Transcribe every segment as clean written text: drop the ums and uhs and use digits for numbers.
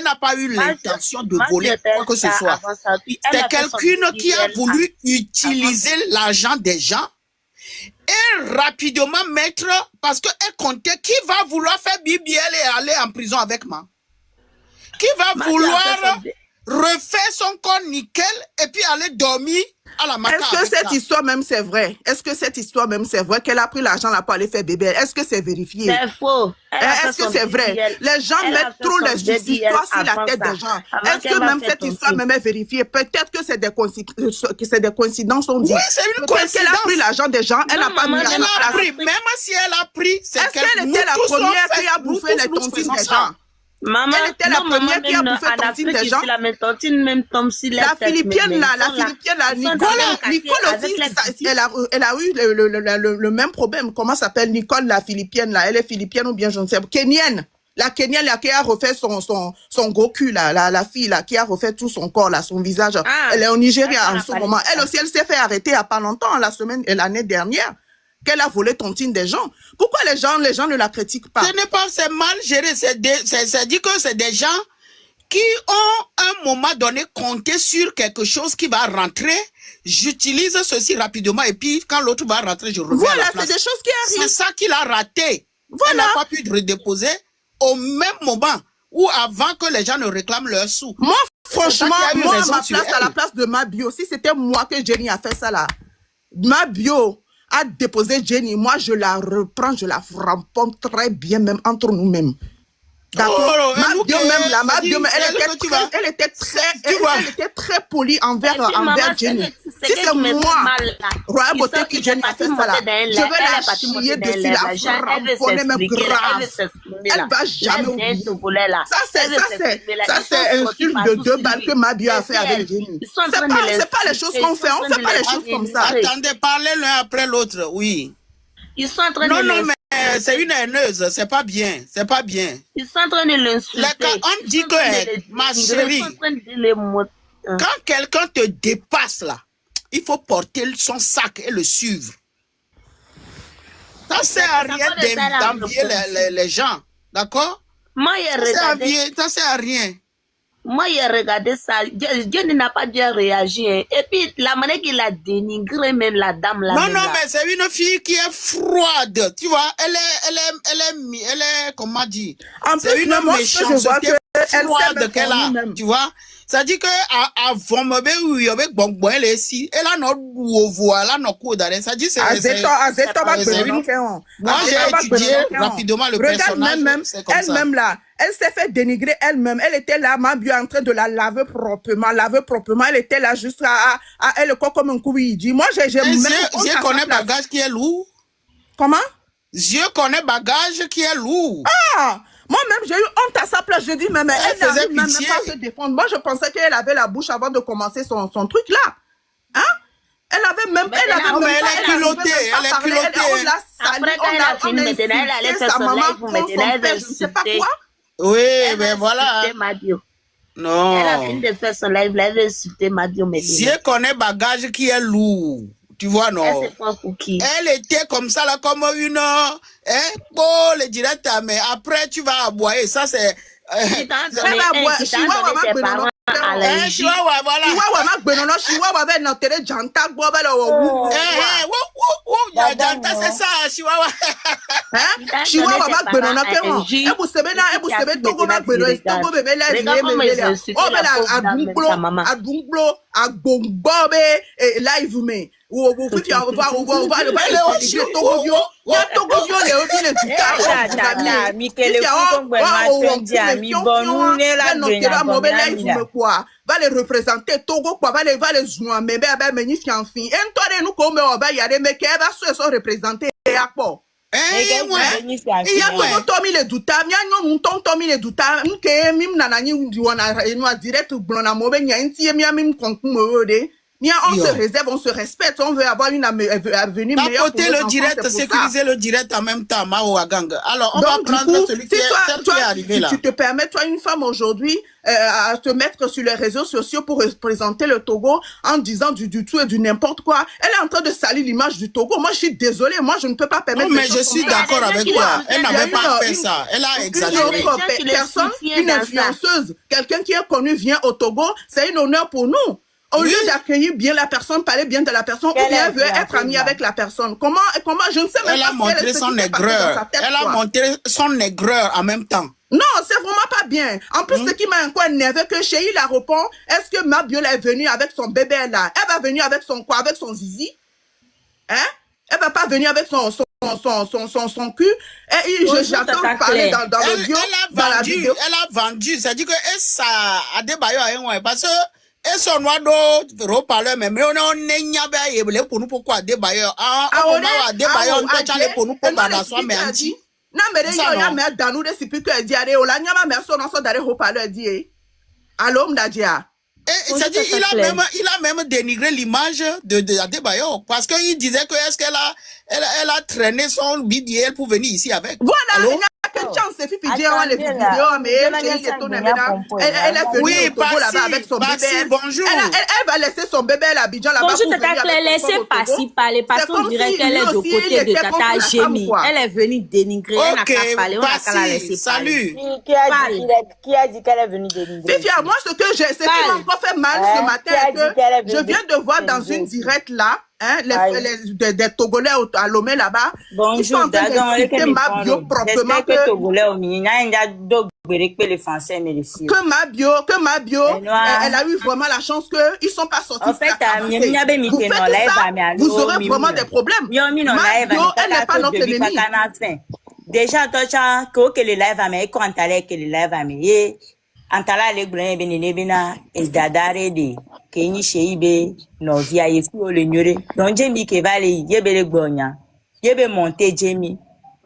elle n'a pas eu l'intention de voler quoi que ce soit. C'est quelqu'un qui a voulu utiliser l'argent des gens et rapidement mettre, parce qu'elle comptait qui va vouloir faire bibi et aller en prison avec moi. Qui va vouloir refaire son corps nickel et puis aller dormir à la maca. Est-ce que cette histoire même c'est vrai? Est-ce que cette histoire même c'est vrai qu'elle a pris l'argent là pour aller faire bébé? Est-ce que c'est vérifié? C'est faux. Est-ce que c'est vrai? Les gens mettent trop les histoires sur la tête des gens. Est-ce que même cette histoire même est vérifiée? Peut-être que c'est des coïncidences, on dit. Oui, c'est une coïncidence. Qu'elle a pris l'argent des gens, elle n'a pas mis elle a pris. Même si elle a pris, est-ce qu'elle était la première qui a bouffé les tontines des gens? Maman, elle était la première qui a bouffé la tontine des gens. La Philippienne là, Nicole aussi, elle a eu le même problème. Comment s'appelle Nicole, la Philippienne là? Elle est philippienne ou bien je ne sais pas. Kenyenne. La Kenyenne là qui a refait son gros cul là, la fille là qui a refait tout son corps là, son visage. Elle est au Nigeria en ce moment. Elle aussi, elle s'est fait arrêter il n'y a pas longtemps, l'année dernière. Qu'elle a volé tontine des gens. Pourquoi les gens ne la critiquent pas? Ce n'est pas, c'est mal géré. C'est dit que c'est des gens qui ont, à un moment donné, compté sur quelque chose qui va rentrer. J'utilise ceci rapidement et puis quand l'autre va rentrer, je reviens à la place. Voilà, c'est des choses qui arrivent. C'est ça qu'il a raté. Voilà. Elle n'a pas pu redéposer au même moment ou avant que les gens ne réclament leurs sous. Moi, franchement, moi, à ma place, à la place de ma bio, si c'était moi que Jenny a fait ça là, ma bio a déposé Jenny, moi je la reprends, je la ramponne très bien même entre nous-mêmes. D'accord. Ma bio, elle était très polie envers Jenny. Si c'est moi, Roya Beauté qui Jenny a fait ça là, je vais la chier dessus, la ramponner même grave. Elle va jamais oublier. Ça c'est un film de 2 balles que ma bio a fait avec Jenny. C'est pas les choses qu'on fait, on fait pas les choses comme ça. Attendez, parlez l'un après l'autre, oui. Ils sont en train de non, mais c'est une haineuse, c'est pas bien, c'est pas bien. Ils sont en train de l'insulter. On dit que, ma chérie, quand quelqu'un te dépasse là, il faut porter son sac et le suivre. Ça sert à rien d'envier les gens, d'accord? Moi, ça sert à rien. Moi, j'ai regardé ça. Dieu n'a pas bien réagi. Et puis, la manière qu'il a dénigré même la dame là. Non, mais c'est une fille qui est froide. Tu vois, elle est, comment dire? C'est une méchanceté froide qu'elle a. Tu vois? Ça dit que avant elle est ici. Elle a notre voilà notre coup d'arrêt. Ça dit c'est moi j'ai étudié rapidement le personnage. Elle-même là, elle s'est fait dénigrer elle-même. Elle était là, ma bio en train de la laver proprement. Elle était là juste à elle quoi comme un coup il dit. Moi j'ai je connais bagage qui est lourd. Comment? Je connais bagage qui est lourd. Ah! Moi-même, j'ai eu honte à sa place. Je dis, mais elle n'arrive même pas à se défendre. Moi, je pensais qu'elle avait la bouche avant de commencer son truc là. Hein? Elle est culottée. Elle est culottée. On l'a salie, on a insulté sa maman, son père, je ne sais pas quoi. Oui, mais voilà. Non. Elle a fini de faire son live, elle a insulté Madio. Je connais bagage qui est lourd. Tu vois, non? Elle était comme ça, là, comme une... pour le direct, mais après, tu vas aboyer. Ça, c'est... c'est ça, Chihuahua. Va les représenter Togo quoi va les jouer mais ni fian fin en toi nous comme on va y aller mais qu'elle va se représenter à quoi il y a tout Tommy les douta mi anyo nous Tommy les douta nke mim nanani on a direct blona mo be nyanti mi konku mo de On se réserve, on se respecte, on veut avoir une avenue meilleure. Tapoter le direct, sécuriser le direct en même temps, Mao Agang. Alors, on va prendre celui qui est arrivé là. Tu te permets, toi, une femme aujourd'hui, à te mettre sur les réseaux sociaux pour représenter le Togo en disant du tout et du n'importe quoi. Elle est en train de salir l'image du Togo. Moi, je suis désolée. Moi, je ne peux pas permettre. Non, mais je suis d'accord avec toi. Elle n'avait pas fait ça. Elle a exagéré. Une autre personne, une influenceuse, quelqu'un qui est connu vient au Togo, c'est un honneur pour nous. Au lieu d'accueillir bien la personne, parler bien de la personne, ou bien veut être amie avec la personne. Comment, je ne sais même pas. Elle a montré son aigreur. Elle a montré son aigreur en même temps. Non, c'est vraiment pas bien. En plus, ce qui m'a encore énervé, que Chéri la répond, est-ce que ma Bio est venue avec son bébé là? Elle va venir avec son quoi? Avec son zizi? Hein? Elle va pas venir avec son cul. Et j'attends parler dans le bio, dans la vidéo. Elle a vendu. C'est-à-dire que ça a débaillé à un parce que et son noix reparler mais on n'est pas ébélé pour nous pourquoi débaillé. On va débaillé on peut aller pour nous pour dans soi mais anti. Non mais il y a mais dans nous des sipiques diarrhée on la nyama mais son d'aller reparler dit. Allô m'dadia. C'est-à-dire il a même dénigré l'image de Adebayo parce qu'il disait que est-ce qu'elle a traîné son BDL pour venir ici avec. Voilà, il y a quelle chance c'est Fifi Dieu les vidéos mais elle est venue au Togo là-bas avec son bébé. Bonjour. Elle va laisser son bébé à l'Abidjan là-bas. Bonjour Tata Claire, laissez passer parler parce qu'on dirait qu'elle est de côté de Tata Jémi. Elle est venue dénigrer, elle n'a qu'à parler, on n'a qu'à la laisser parler. Salut. Qui a dit qu'elle est venue dénigrer? Fifi, moi ce qui m'a encore fait mal ce matin, je viens de voir dans une directe là, des Togolais à Lomé là-bas. Bonjour, ils sont en train d'insulter ma Bio proprement que ma Bio, elle a eu vraiment la chance qu'ils sont pas sortis. En fait, vous aurez vraiment des problèmes. Ma Bio, elle n'est pas notre ennemi. Déjà, toi, que le live a mis, quand que le live a mis, antala le gblẽ be nene bena edadare de kenyi sheibe novia yefi o le nyore donc jemi ke va le yebe le gbonya yebe monter jemi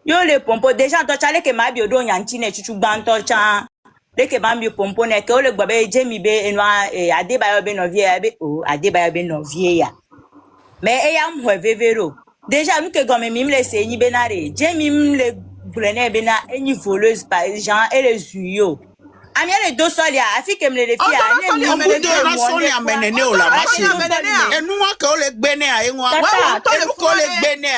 yo le pompo déjà to chale ke ma bi odo nyanchi ne chuchu gbanto cha le ke ba mi pompo ne ke o le gbobe jemi be enwa Adebayo be novia be o Adebayo be novia ya mais e ya mwe vevero déjà nous ke gomme mim le se nyi benare jemi le gblene bena enyi voleuse par gens et les uyo. Ami les deux solia, afike me les filles. On peut de solia amenene o la machine. Et nous on ko le gbene a e won. Et nous ko le gbene a.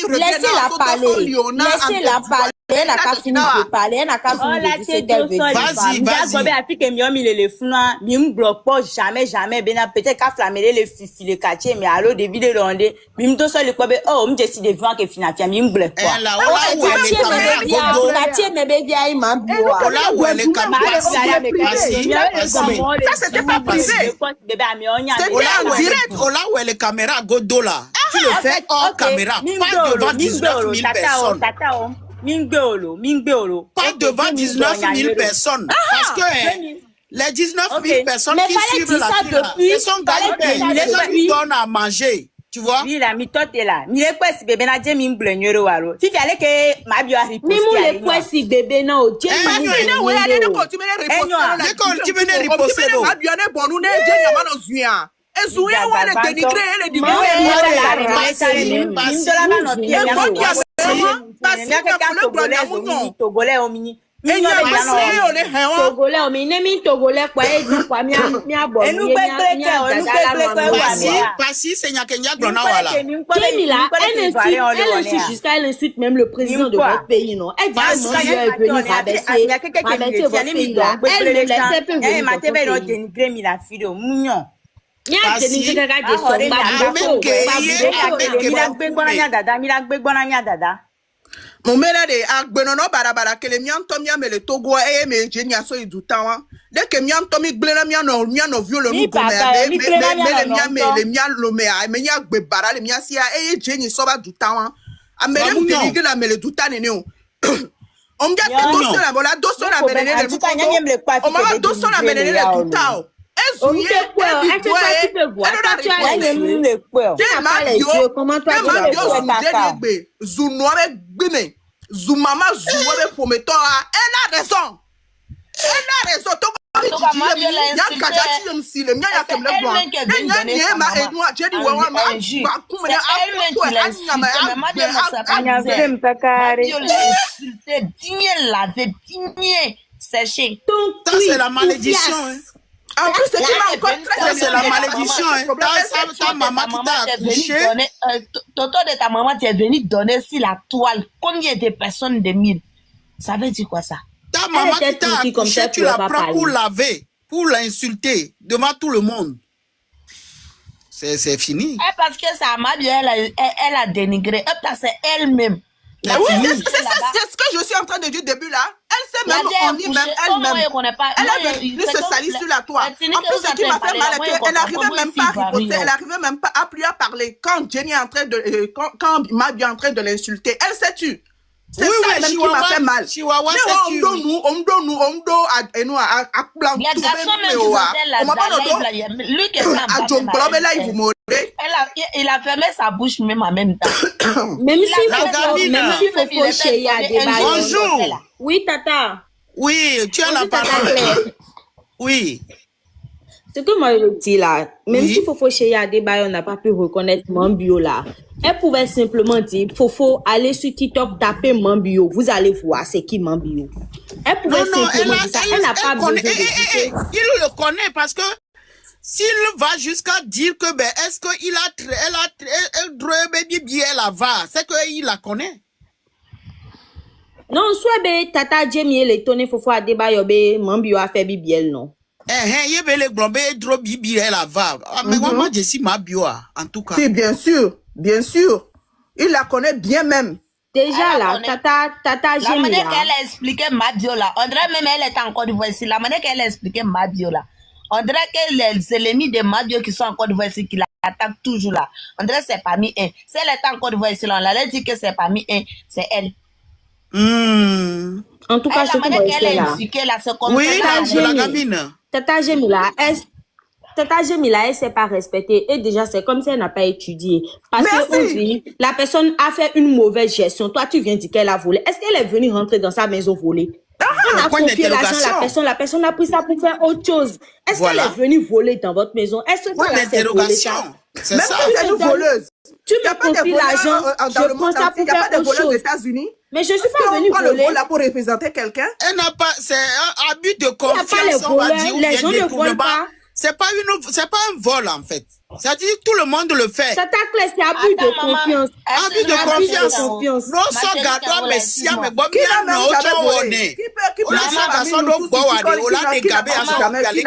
Laissez-la parler. Elle n'a qu'à finir de parler, elle n'a qu'à finir de dire ce qu'elle veut dire. Vas-y. Afike me mi le funa, mi m'bloque pas jamais bena peut-être qu'à flammer les fifi le quartier mais allo de vidéo rondé, mi m'do soli quoi be oh me décide de voir que finafia mi m'bloque pas. Là où elle est caméra gogo. Quartier me be via ima bio. Là où elle est caméra. Ça c'était pas privé. Là où elle est caméra godo là. Tu le fais hors caméra, pas devant 19 000 personnes. Pas devant 19 000 personnes. Parce que les 19 000 personnes qui suivent la fille, ils sont galipés. Les gens lui donnent à manger. Tu vois? Oui, la méthode est là. Mi le kwesi bébé na je mi mblenyoro waro. Fifi ale ke ma bio a riposte. Mi mu le kwesi bébé na o je mi we ale ne continue riposter. Ma bio ne bonu ne je nyama no zuya. Ezuya wa le dénigrer et le Togolais au mini. Togolais au mini mi Togolais kwa e du kwa mi abo. Passi senya Kenya glona wala. Kemila, elle insulte jusqu'à elle insulte même le président de votre pays non. Elle dit non, je vais venir rabaisser votre pays là. Elle ne laisse pas venir. Mon mère de agbenono barabara que le mian tomia me le Togo e me jenya so idutawa de que mian tomi glena miano viole nous comme le mian lomea me nya gbe bara le mian sia e jenyi so ba dutawa amele mu dénigrer la me le dutane ne o on me dit que la bola dosso la menene le on m'a dosso la menene le dutao Séché. Ça, c'est la malédiction. Hein. En plus, c'est ça, c'est la malédiction. Hein. Ta maman qui t'a accouché. Toto de ta maman, tu es venu donner sur la toile combien de personnes de 1000. Ça veut dire quoi ça? Ta maman qui t'a accouché, tu la prends pour laver, pour l'insulter devant tout le monde. C'est fini. Parce que sa maman, elle a dénigré. C'est elle-même. Oui, c'est ce que je suis en train de dire au début là. Elle s'est même rendue même elle-même. Elle a venu se salir sur la toile. En plus, ce qui m'a fait mal, c'est qu'elle n'arrivait même pas à riposter, elle n'arrivait même pas à plus à parler. Quand Jenny est en train de, quand Mabio est en train de l'insulter, elle s'est tue. C'est ça même qui m'a fait mal. Chihuahua, on il a fermé sa bouche même en même temps. Même si Fofo chérie a débat. Bonjour. Oui, Tata. Oui, tu as la parole. Oui. Ce que moi je dis là, même si Fofo chérie a débat, on n'a pas pu reconnaître Mambio là. Elle pouvait simplement dire, Fofo, allez sur TikTok, tapez Mambio. Vous allez voir c'est qui Mambio. Elle pouvait simplement dire ça. Elle n'a pas besoin de il le connaît parce que s'il va jusqu'à dire que ben est-ce qu'il a bien la va, c'est qu'il la connaît. Non, soit be Tata Jamie le tonne Fofo a débat yobe Mambio a fait bibiel non. Il veut le globé trop bibiel la va. Mais moi je suis Mabio en tout cas. Si bien sûr. Bien sûr, il la connaît bien même. Déjà là, Tata la Jamie. La manière qu'elle a expliqué Mabio là, on dirait même elle est encore d'Ivoire ici. La manière qu'elle a expliqué Mabio là, on dirait que c'est les nids de Mabio qui sont encore d'Ivoire ici qui l'attaquent toujours là. On dirait que c'est parmi un. Si elle est encore d'Ivoire ici là, on allait dire que c'est parmi un, c'est elle. En tout cas, la manière qu'elle a expliqué là, c'est comme ça. Oui, la gamine. Tata Jamie là, Tata Jamila, elle ne s'est pas respectée. Et déjà, c'est comme si elle n'a pas étudié. Parce que la personne a fait une mauvaise gestion. Toi, tu viens dire qu'elle a volé. Est-ce qu'elle est venue rentrer dans sa maison voler? On a confié l'argent à la personne a pris ça pour faire autre chose. Est-ce qu'elle est venue voler dans votre maison? Est-ce que tu as volé ça? C'est ça. C'est une voleuse. Tu me confies l'argent, je prends ça pour faire autre chose. Mais je ne suis pas venue voler. Là pour représenter quelqu'un. Elle n'a pas, c'est un abus de confiance, on va dire. Les gens ne volent pas. C'est pas un vol en fait. C'est-à-dire tout le monde le fait. Ça t'a c'est abus de confiance. Abus de confiance. Non, ça garde mais si mais bon bien non autre on est. On a ça dans son dos bois on a des gabé à son galé.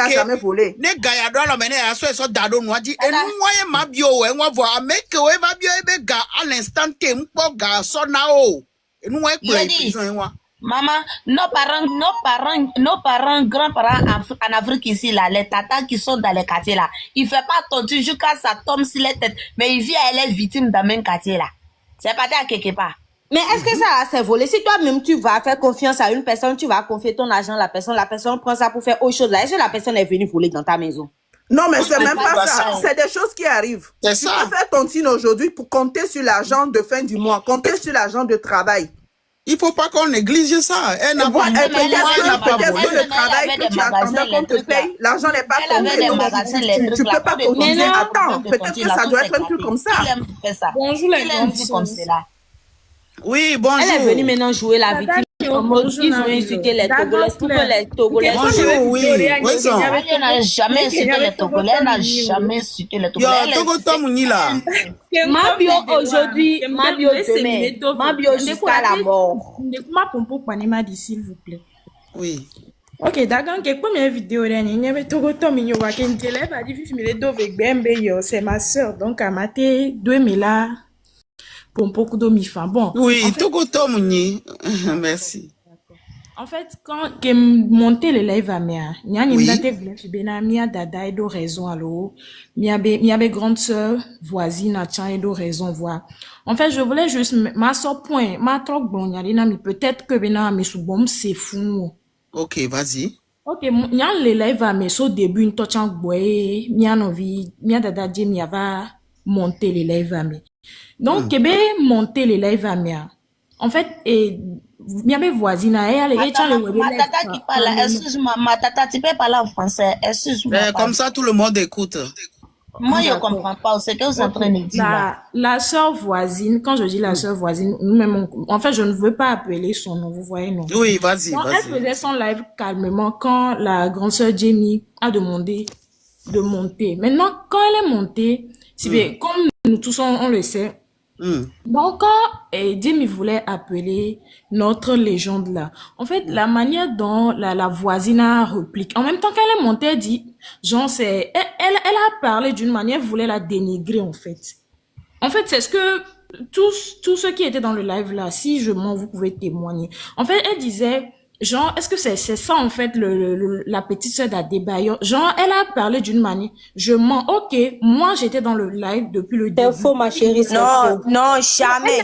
Ne gaya doit la mener à so dado no dit et nous moyen ma bio on va voir mais que on va bio e ga à l'instant T mpo ga so na o. Et nous on prison. Maman, nos parents, grands-parents en Afrique ici, là, les tatas qui sont dans les quartiers là, il fait pas tontu jusqu'à ça tombe sur les têtes, mais il vit à elle est victime dans le même quartier là. C'est pas à quelque part. Mais est-ce que ça c'est volé? Si toi-même tu vas faire confiance à une personne, tu vas confier ton argent à la personne prend ça pour faire autre chose là. Est-ce que la personne est venue voler dans ta maison? Non, mais c'est même pas ça. C'est des choses qui arrivent. C'est ça. Tu peux faire tontine aujourd'hui pour compter sur l'argent de fin du mois, compter sur l'argent de travail. Il faut pas qu'on néglige ça. Elle n'a pas peut-être que le travail que tu attendais qu'on te paye, l'argent n'est pas tombé. Donc tu peux pas continuer. Attends, peut-être que ça doit être un truc comme ça. Bonjour les gens. Oui, bonjour. Elle est venue maintenant jouer la victime. Ils ont insulté les Togolais. Pourquoi les Togolais? Bonjour, oui. Elle n'a jamais insulté les Togolais. Elle n'a jamais insulté les Togolais. Mabio aujourd'hui, Mabio demain, Mabio jusqu'à la mort. Ma pompo panema dit s'il vous plaît. Oui. Ok, d'accord. Que première vidéo dernière, il y avait Togo Tom il y a qu'un élève a dit fifimile do avec Bembe yo, c'est ma sœur donc à maté 2000 là. Pompo kudo mi fan. Bon. Oui, Togo Tom ni. Merci. En fait, quand que monter le live à mia, nya ni mdate vle fibena mia dada edo raison allo. Mia be grande sœur voisine a chan edo raison voir. En fait, je voulais juste ma so point, ma trop bon na mi peut-être que bena mi sou bom c'est fou. OK, vas-y. OK, nya le live à so début une tochan boy, mia novi, mia dada je mi va monter le live à mi. Donc kebe monter le live à mia. En fait, il y avait voisine, elle est Ma tata qui parle, excuse-moi, ma tata, tu peux parler en français, excuse-moi. Comme ça, tout le monde écoute. Moi, je ne comprends pas ce que vous êtes en train de dire là. La sœur voisine, quand je dis la sœur voisine, nous-mêmes, en fait, je ne veux pas appeler son nom, vous voyez, non? Oui, vas-y, Donc, elle faisait son live calmement quand la grande sœur Jamie a demandé de monter. Maintenant, quand elle est montée, c'est bien, comme nous tous, on le sait, donc quand Jamie voulait appeler notre légende là, en fait, la manière dont la voisine a répliqué, en même temps qu'elle est montée, elle dit, genre, elle a parlé d'une manière, elle voulait la dénigrer, en fait. En fait, c'est ce que tous ceux qui étaient dans le live là, si je mens, vous pouvez témoigner. En fait, elle disait, genre, est-ce que c'est ça, en fait, la petite sœur d'Adebayo? Genre, elle a parlé d'une manière, je mens, ok, moi, j'étais dans le live depuis le début. C'est faux, ma chérie, c'est Non, non, jamais Elle a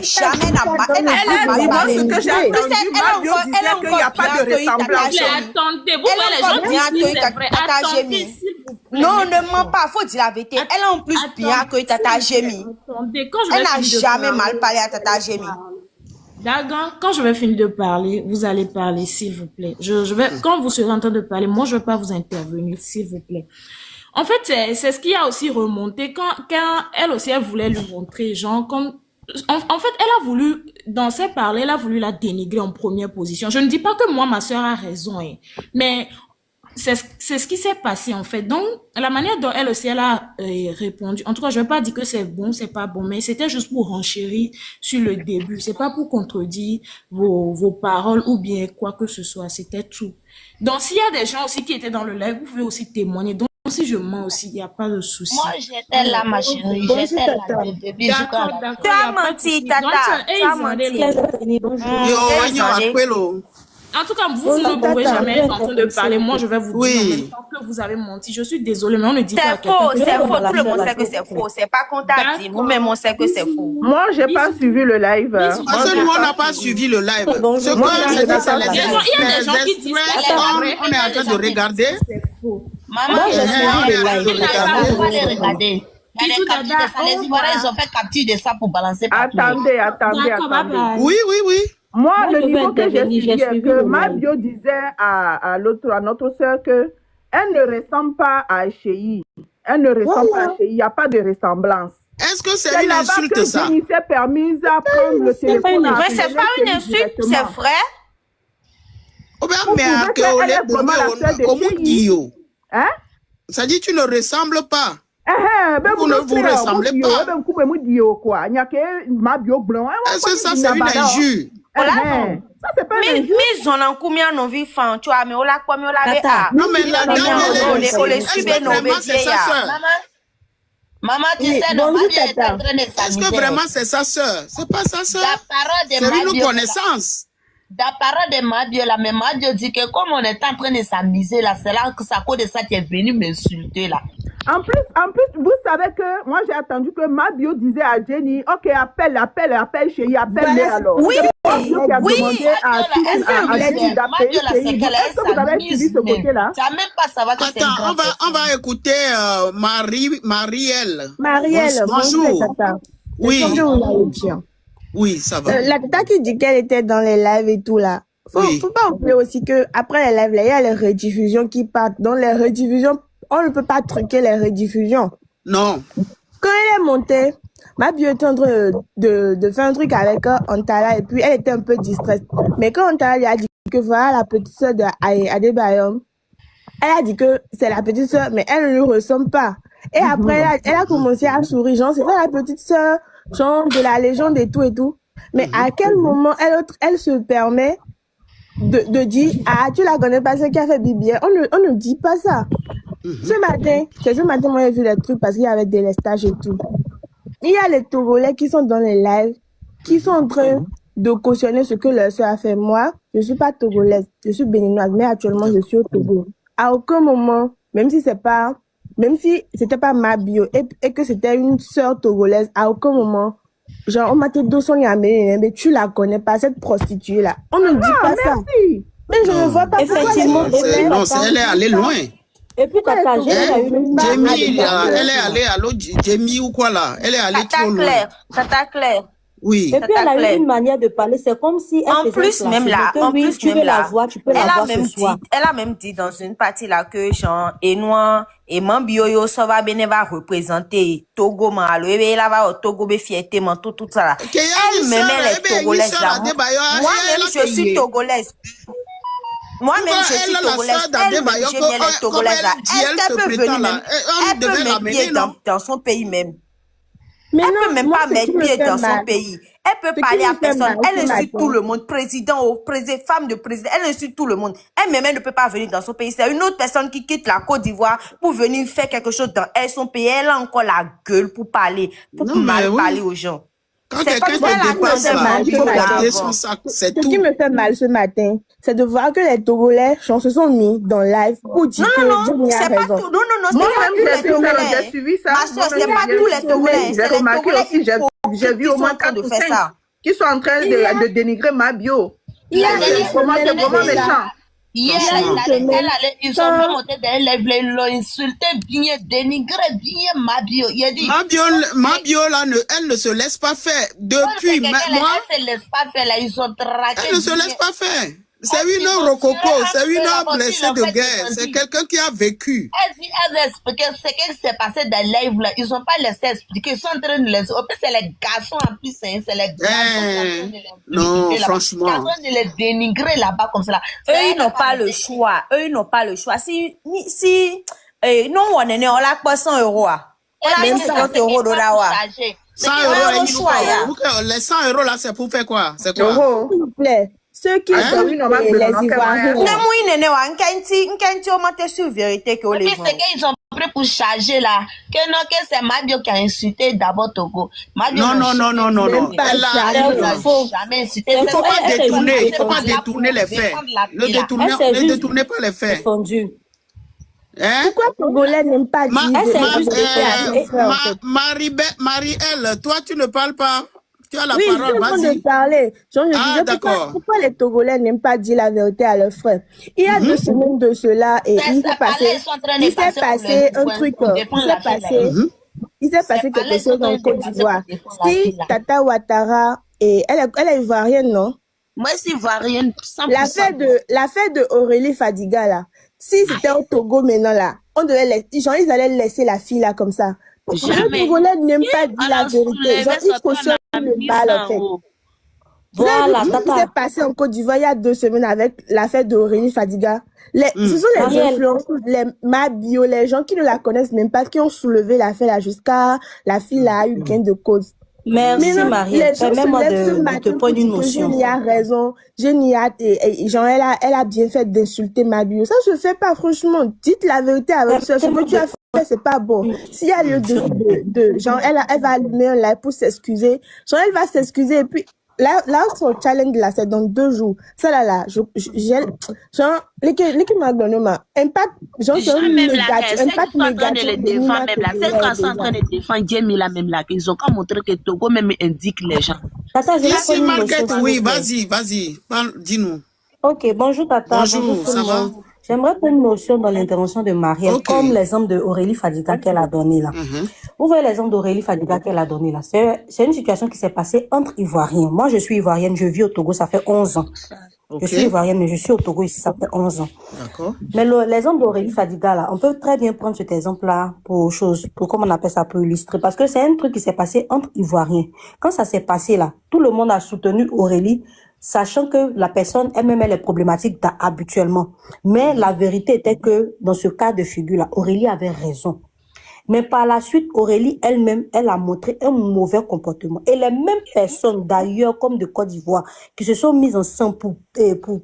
dit, moi, ce que j'ai entendu, Mabio disait qu'il n'y a pas de ressemblance. Mais attendez, vous voyez les gens qui disent c'est vrai, attendez, s'il vous plaît. Non, ne mens pas, faut dire la vérité. Elle a en plus bien accueilli Tata Jémi. Elle n'a jamais mal parlé à Tata Jémi. D'accord, quand je vais finir de parler, vous allez parler, s'il vous plaît. Je vais, quand vous serez en train de parler, moi, je vais pas vous intervenir, s'il vous plaît. En fait, c'est ce qui a aussi remonté quand elle aussi, elle voulait lui montrer, genre, comme, en fait, elle a voulu, dans ses parler, elle a voulu la dénigrer en première position. Je ne dis pas que moi, ma sœur a raison, hein, mais c'est ce qui s'est passé, en fait. Donc, la manière dont elle aussi, elle a répondu, en tout cas, je vais pas dire que c'est bon, c'est pas bon, mais c'était juste pour renchérir sur le début. C'est pas pour contredire vos paroles ou bien quoi que ce soit. C'était tout. Donc, s'il y a des gens aussi qui étaient dans le live, vous pouvez aussi témoigner. Donc, si je mens aussi, il n'y a pas de souci. Moi, j'étais là, ma chérie. J'étais là depuis D'accord. Tu as menti, Tata. Tu as menti. En tout cas, vous ne pourrez jamais être en train de parler. Moi, je vais vous dire en même temps que vous avez menti. Je suis désolée, mais on ne dit pas à quelqu'un. C'est faux. Tout le monde sait que c'est faux. C'est pas qu'on t'a dit. Vous-même, on sait que c'est faux. Moi, j'ai pas suivi le live. Parce que nous, on n'a pas suivi le live. Ce que c'est les extraits, on est en train de regarder. C'est faux. Maman, je suis le live. On va les regarder. Les Ivoiriens, ils ont fait capture de ça pour balancer partout. Attendez. Oui. Moi, le niveau que j'ai suivi, que Mabio disait à notre sœur que elle ne ressemble pas à Chéi. Elle ne ressemble pas à Chéi. Il n'y a pas de ressemble. Est-ce que c'est une insulte, ça? Il s'est permise à prendre le téléphone. Mais c'est pas une insulte, c'est vrai. Hein? Ça dit tu ne ressembles pas. Vous ne vous ressemblez pas. Est-ce que ça, c'est une injure? Ça, c'est pas une injure. Mais ils ont un combien de vie, tu vois, mais on l'a quoi, mais on l'a. Non, mais la dame, c'est sa sœur. Maman, tu sais, non, Mabio est en train de s'amuser. Est-ce que vraiment c'est sa sœur? C'est pas sa sœur. C'est une connaissance. La parole de Mabio, là, mais Mabio dit que comme on est en train de s'amuser, là, c'est là que ça cause de ça qui est venu m'insulter, là. En plus, vous savez que moi j'ai attendu que Mabio disait à Jenny, ok, appelle Chéi, appelle-les alors. Oui. Est-ce que vous avez suivi ce côté-là? Ça même pas savoir que c'est Attends, on va écouter Marielle. Bonjour. Oui. Bonjour. Oui, ça va. La tata qui dit qu'elle était dans les lives et tout là. Faut pas oublier aussi que après les lives, là, il y a les rediffusions qui partent. Dans les rediffusions, on ne peut pas truquer les rediffusions. Non. Quand elle est montée, Mabio était en train de faire un truc avec Antala et puis elle était un peu distraite. Mais quand Antala lui a dit que voilà la petite sœur d'Adebayo, elle a dit que c'est la petite sœur, mais elle ne lui ressemble pas. Et après, elle a commencé à sourire, genre c'est pas la petite sœur, genre de la légende et tout. Mais à quel moment elle se permet de dire, ah, tu la connais pas, c'est qui a fait Bibi. On ne dit pas ça. Ce matin, moi, j'ai vu les trucs parce qu'il y avait des lestages et tout. Il y a les Togolais qui sont dans les lives, qui sont en train de cautionner ce que leur soeur a fait. Moi, je suis pas togolaise, je suis béninoise, mais actuellement, je suis au Togo. À aucun moment, même si c'était pas Mabio et que c'était une sœur togolaise, à aucun moment, genre, on m'a dit mais tu la connais pas, cette prostituée-là. On ne dit pas ça. Mais je ne vois pas effectivement. Non, elle est allée loin. Et puis, Tata, Jamie, elle est allée à l'autre, Jamie ou quoi là? Elle est allée trop loin. Tata Claire. Oui. Et puis, elle a eu une manière de parler. C'est comme si elle En faisait plus, un même placebo, là, que en oui, plus, tu même veux la là, voir, tu peux la voir ce soir. elle a même dit dans une partie là que Jean Enois et Mambioyo ça va représenter Togo malo et elle va au Togo be fierté tout ça là. Elle-même elle est togolaise là. Moi-même je suis togolaise. Moi-même je suis togolaise. Elle-même elle est togolaise là. Elle peut venir même. Elle peut mettre pied dans son pays même. Mais Elle non, peut même moi, pas ce qui mettre me pied fait dans son mal, pays. Elle peut ce qui parler à me fait personne. mal Elle ce insulte tout matin, le monde. Président, femme de président. Elle insulte tout le monde. Elle-même, elle ne peut pas venir dans son pays. C'est une autre personne qui quitte la Côte d'Ivoire pour venir faire quelque chose dans son pays. Elle a encore la gueule pour parler, pour Non, mais mal oui. parler aux gens. Quand C'est comme quelqu'un si te elle dépasse attendait là, il faut Mambiola retirer son avant. sac, c'est ce qui tout. me fait mal ce matin, c'est de voir que les Togolais se sont mis dans le live pour dire Non, que non, non, Jenny a c'est pas raison. tout. Non, non, non, c'est Moi-même, pas tous j'ai les vu ça, Togolais. j'ai suivi ça. Ma soeur, c'est Moi-même, pas tous les Togolais. j'ai C'est les remarqué Togolais aussi, j'ai vu qui au sont moins en train 4 de ou faire 5 ça. qui sont en train de dénigrer ma bio. Il y a C'est une vraiment semaine de ça. méchant. Hier, Franchement. ils ont fait monter des lèvres, ils l'ont insulté bien, dénigré bien Mabio. Il a dit, Mabio là, elle ne se laisse pas faire. Depuis, moi, elle se laisse pas faire là, ils ont traqué. elle ne se laisse pas faire. C'est une ils ont rococo, tiré c'est une là-bas, blessée ils ont de fait guerre, des c'est quelqu'un qui a vécu. Elle a expliqué ce qui s'est passé dans le live là. Ils n'ont pas laissé expliquer. Ils sont en train de les. En plus, c'est les garçons en plus. Hein, c'est les garçons qui sont en train de les Non, là-bas. franchement. Ils sont en train de les dénigrer là-bas comme ça. Eux, ils n'ont pas le choix. Eux, ils n'ont pas le choix. Si, non, on est on l'a pas 100 euros. On a mis 100 euros de la wa. 100 euros, les 100 euros là, c'est pour faire quoi? C'est quoi? Euros. S'il vous plaît, ceux qui Hein? sont Oui, non, les Ivoiriens, Ne mouille nene wa, nkenti o mate sur vérité que Et les puis, c'est qu'ils ont pris pour charger là. Que non, que c'est Mabio qui a insulté d'abord Togo. Mabio Non. même pas Elle chargé, a faux. jamais insulté. Il Il faut pas détourner, il faut pas pour détourner les faits. défendre la Ne vie, là. détournez pas les faits. Défendu. Hein? Pourquoi Togolais n'aiment pas dire Marie-Elle, toi tu ne parles pas. Tu as la oui, parole, c'est bon vas-y. de parler. Genre, je disais, d'accord. pourquoi les Togolais n'aiment pas dire la vérité à leurs frères? Il y a 2 semaines de cela et il s'est passé un truc. Il s'est passé quelque chose en Côte d'Ivoire. Si Tata Ouattara, et elle est ivoirienne, non? Moi, c'est ivoirienne, 100%. L'affaire de Aurélie Fadiga, là. Si c'était au Togo maintenant, là, ils allaient laisser la fille, là, comme ça. Les Togolais n'aiment pas dire la vérité. Genre, ils cautionnent le mal, en fait. Voilà, ce qui s'est passé en Côte d'Ivoire il y a 2 semaines avec l'affaire d'Aurélie Fadiga. Ce sont les influenceurs, les Mabio, les gens qui ne la connaissent même pas, qui ont soulevé l'affaire là jusqu'à la fille là a eu gain de cause. Merci Marielle. Permets-moi de te prendre une notion. Jenny a raison. Jenny a, genre, elle a bien fait d'insulter Mabio. Ça se fait pas, franchement. Dites la vérité à votre soeur. Ce que tu as fait, c'est pas bon. S'il y a lieu genre, elle va allumer un live pour s'excuser. Genre, elle va s'excuser et puis, là, son challenge là, c'est dans 2 jours. Ça là, genre, l'équipe McDonald's, impact, genre, c'est un négatif, impact négatif. C'est qu'ils sont en train de défendre Jamie là, même là, qu'ils ont qu'à montrer que Togo même indique les gens. Tata, Ici, Marquette, oui, vas-y, dis-nous. Ok, bonjour Tata. Bonjour, ça va? J'aimerais prendre une notion dans l'intervention de Marielle, comme l'exemple de Aurélie Fadiga qu'elle a donné là. Vous voyez l'exemple d'Aurélie Fadiga qu'elle a donné là. C'est une situation qui s'est passée entre Ivoiriens. Moi, je suis Ivoirienne, je vis au Togo, ça fait 11 ans. Je suis Ivoirienne, mais je suis au Togo ici, ça fait 11 ans. D'accord. Mais l'exemple d'Aurélie Fadiga là, on peut très bien prendre cet exemple-là pour comment on appelle ça, pour illustrer. Parce que c'est un truc qui s'est passé entre Ivoiriens. Quand ça s'est passé là, tout le monde a soutenu Aurélie, sachant que la personne elle-même, elle est problématique habituellement. Mais la vérité était que, dans ce cas de figure-là, Aurélie avait raison. Mais par la suite, Aurélie elle-même, elle a montré un mauvais comportement. Et les mêmes personnes, d'ailleurs, comme de Côte d'Ivoire, qui se sont mises ensemble pour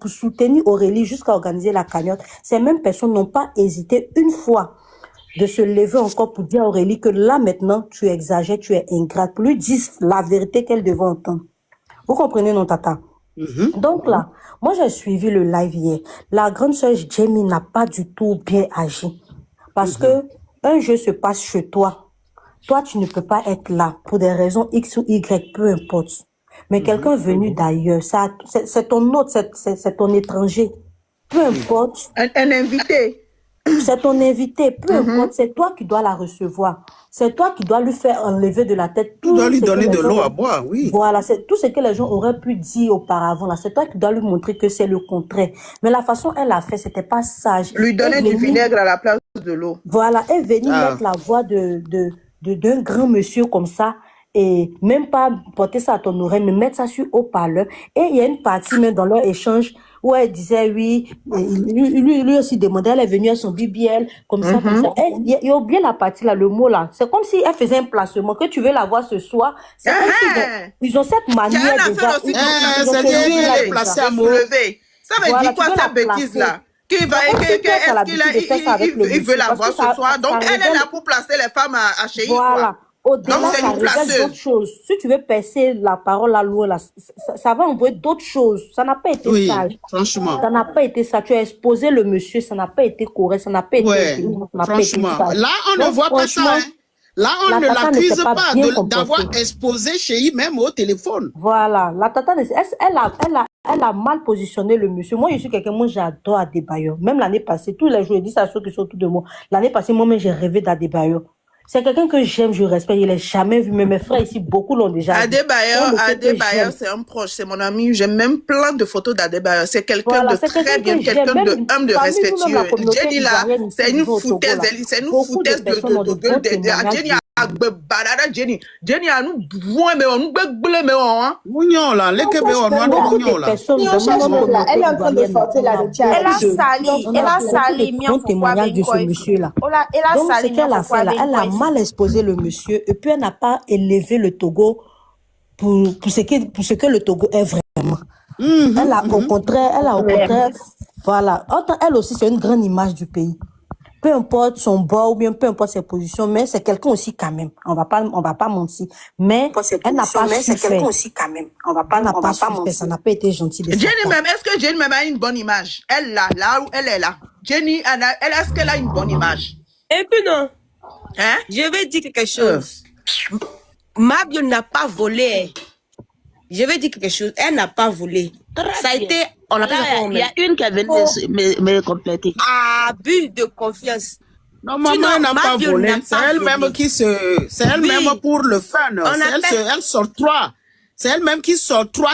soutenir Aurélie jusqu'à organiser la cagnotte, ces mêmes personnes n'ont pas hésité une fois de se lever encore pour dire à Aurélie que là, maintenant, tu exagères, tu es ingrate, pour lui dire la vérité qu'elle devait entendre. Vous comprenez, non, Tata? Donc là, moi j'ai suivi le live hier. La grande sœur Jamie n'a pas du tout bien agi. Parce que un jeu se passe chez toi. Toi, tu ne peux pas être là pour des raisons X ou Y, peu importe. Mais quelqu'un venu d'ailleurs, c'est ton autre, c'est ton étranger. Peu importe. Un invité. Tu C'est ton invité, peu importe, c'est toi qui dois la recevoir. C'est toi qui dois lui faire enlever de la tête tout. Tu dois lui ce que donner les de gens- l'eau à boire, oui. Voilà, c'est tout ce que les gens auraient pu dire auparavant. Là, c'est toi qui dois lui montrer que c'est le contraire. Mais la façon elle a fait, c'était pas sage. Lui donner Elle du venait- vinaigre à la place de l'eau. Voilà, elle venait Ah. mettre la voix d'un grand monsieur comme ça et même pas porter ça à ton oreille, mais mettre ça sur haut-parleur. Et il y a une partie même dans leur échange où elle disait oui, et lui aussi demandait, elle est venue à son BBL, comme ça, comme ça. Il y a oublié la partie là, le mot là. C'est comme si elle faisait un placement, que tu veux la voir ce soir. C'est comme si ils ont cette Il y a manière une affaire déjà. aussi ils ont c'est ce bien, lien elle là est déjà. placée à de mot. soulever. Ça veut Voilà, dire quoi tu peux cette la bêtise placer. là? Qui va, C'est comme si toi, t'as l'habitude de faire ça avec le il veut monsieur, la parce voir que ça- ce soir. ça Donc elle est révèle- là pour placer les femmes à chéri, Voilà. quoi. Au-delà, Donc, c'est ça une révèle placeuse. d'autres choses. Si tu veux percer la parole à l'eau, là, ça va envoyer d'autres choses. Ça n'a pas été Oui, sage. franchement. Ça n'a pas été ça. Tu as exposé le monsieur, ça n'a pas été correct, ça n'a pas été Ouais, intelligent, ça n'a pas été franchement. sage. Là, on ne Donc, voit pas ça. franchement, Hein. Là, on la ne tata l'accuse n'était pas pas bien d'avoir comportée. exposé Chéri même au téléphone. Voilà, la tata, elle a mal positionné le monsieur. Moi, je suis quelqu'un, moi, j'adore Adebayor. Même l'année passée, tous les jours, je dis ça à ceux qui sont autour de moi. L'année passée, moi-même, j'ai rêvé d'Adebayor. C'est quelqu'un que j'aime, je respecte. Il est jamais vu, mais mes frères ici, beaucoup l'ont déjà vu. Adebayor, On le sait que j'aime. Adebayor, c'est un proche, c'est mon ami. J'ai même plein de photos d'Adebayor. C'est quelqu'un Voilà, de c'est très quelqu'un bien, que j'aime. quelqu'un de Même humble, de parmi nous, même respectueux. la communauté Jenny là, ivoirienne ici, c'est une vivant au Togo, foutaise, là. c'est une Beaucoup de foutaise personnes ont de gueule bons de témoignages. Jenny a barada Jenny. Jenny a nous bouin, mais on nous blé, mais on, hein. Mougnon, là, les Québécois, on a Beaucoup Mougnon, de là. personnes Si de on cherche notre même là, elle est en train de communauté sortir là, le chat. Elle a Je- sali, on elle a a beaucoup sali, de mais bons on faut témoignages de quoi ce monsieur-là. Elle a Donc, ce sali, mais qu'elle on a faut fait là, elle a quoi mal exposé le monsieur et puis elle n'a pas élevé le Togo pour ce que le Togo est vraiment. Elle a au contraire, voilà. Autant elle aussi, c'est une grande image du pays. Peu importe son bord ou bien peu importe ses positions, mais c'est quelqu'un aussi quand même. On va pas mentir. Mais elle n'a pas su faire. aussi quand même. On va pas faire. Ça n'a pas été gentil de sa Jenny part. même, est-ce que Jenny même a une bonne image? Elle là où elle est là. Jenny, est-ce qu'elle a une bonne image? Et puis non, Hein? je vais dire quelque chose. Mabio n'a pas volé. Je vais dire quelque chose. Elle n'a pas volé. Ça a été, on appelle ça comment on Il y a une qui est venue me compléter. abus de confiance. Non, maman, Sinon, elle n'a pas Mabio volé. n'a C'est pas elle-même volé. c'est elle-même Oui. pour le fun. On appelle- Elle sort trois. C'est elle-même qui sort trois